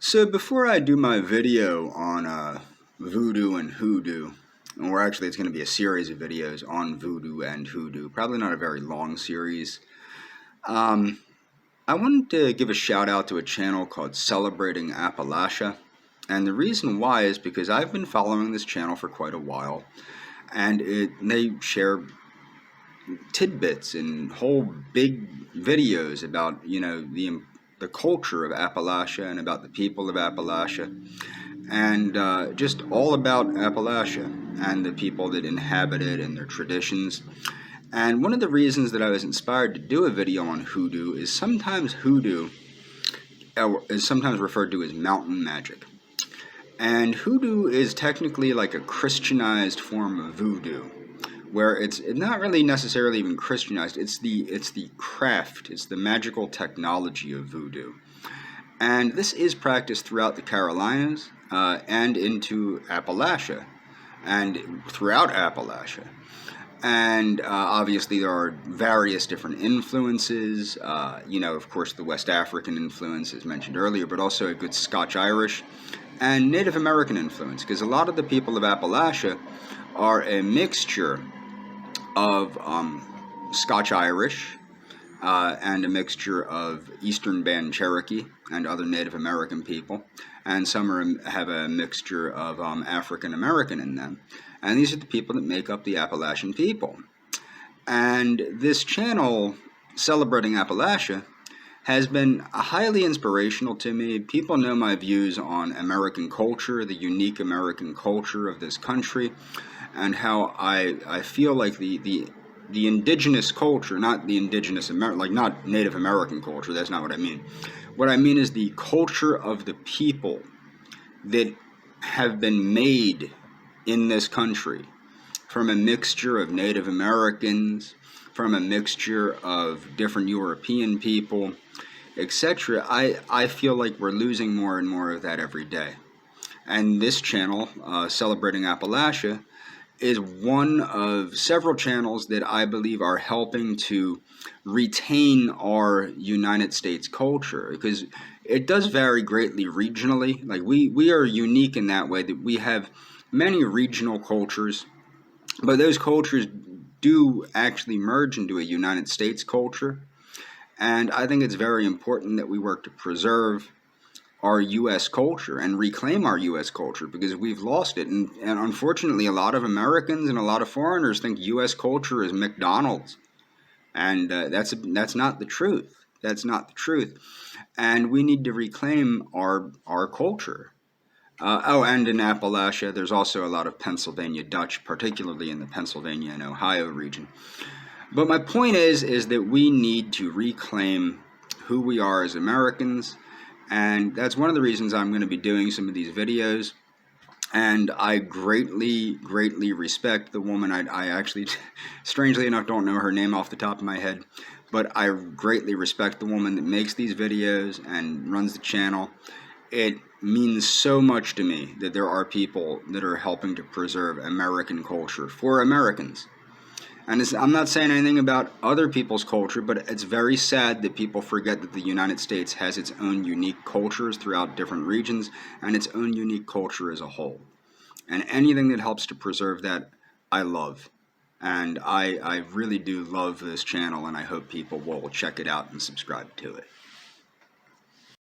So before I do my video on voodoo and hoodoo, or actually it's going to be a series of videos on voodoo and hoodoo, probably not a very long series, I wanted to give a shout out to a channel called Celebrating Appalachia. And the reason why is because I've been following this channel for quite a while, and they share tidbits and whole big videos about, the culture of Appalachia and about the people of Appalachia, and just all about Appalachia and the people that inhabit it and their traditions. And one of the reasons that I was inspired to do a video on hoodoo is sometimes hoodoo is sometimes referred to as mountain magic. And hoodoo is technically like a Christianized form of voodoo, where it's not really necessarily even Christianized. It's the craft, it's the magical technology of voodoo. And this is practiced throughout the Carolinas and into Appalachia and throughout Appalachia. And obviously there are various different influences, of course the West African influence as mentioned earlier, but also a good Scotch-Irish and Native American influence, because a lot of the people of Appalachia are a mixture of Scotch-Irish and a mixture of Eastern Band Cherokee and other Native American people, and some have a mixture of African American in them. And these are the people that make up the Appalachian people. And this channel, Celebrating Appalachia, has been highly inspirational to me. People know my views on American culture, the unique American culture of this country, and how I feel like the indigenous culture, not the indigenous not Native American culture, that's not what I mean. What I mean is the culture of the people that have been made in this country from a mixture of Native Americans, from a mixture of different European people, etc. I feel like we're losing more and more of that every day. And this channel, Celebrating Appalachia, is one of several channels that I believe are helping to retain our United States culture, because it does vary greatly regionally. Like we are unique in that way that we have many regional cultures, but those cultures do actually merge into a United States culture. And I think it's very important that we work to preserve our U.S. culture and reclaim our U.S. culture, because we've lost it. And unfortunately, a lot of Americans and a lot of foreigners think U.S. culture is McDonald's. And that's not the truth. That's not the truth. And we need to reclaim our culture. And in Appalachia, there's also a lot of Pennsylvania Dutch, particularly in the Pennsylvania and Ohio region. But my point is that we need to reclaim who we are as Americans, and that's one of the reasons I'm going to be doing some of these videos. And I greatly, greatly respect the woman. I actually, strangely enough, don't know her name off the top of my head, but I greatly respect the woman that makes these videos and runs the channel. It means so much to me that there are people that are helping to preserve American culture for Americans. And I'm not saying anything about other people's culture, but it's very sad that people forget that the United States has its own unique cultures throughout different regions and its own unique culture as a whole. And anything that helps to preserve that, I love. And I really do love this channel, and I hope people will check it out and subscribe to it.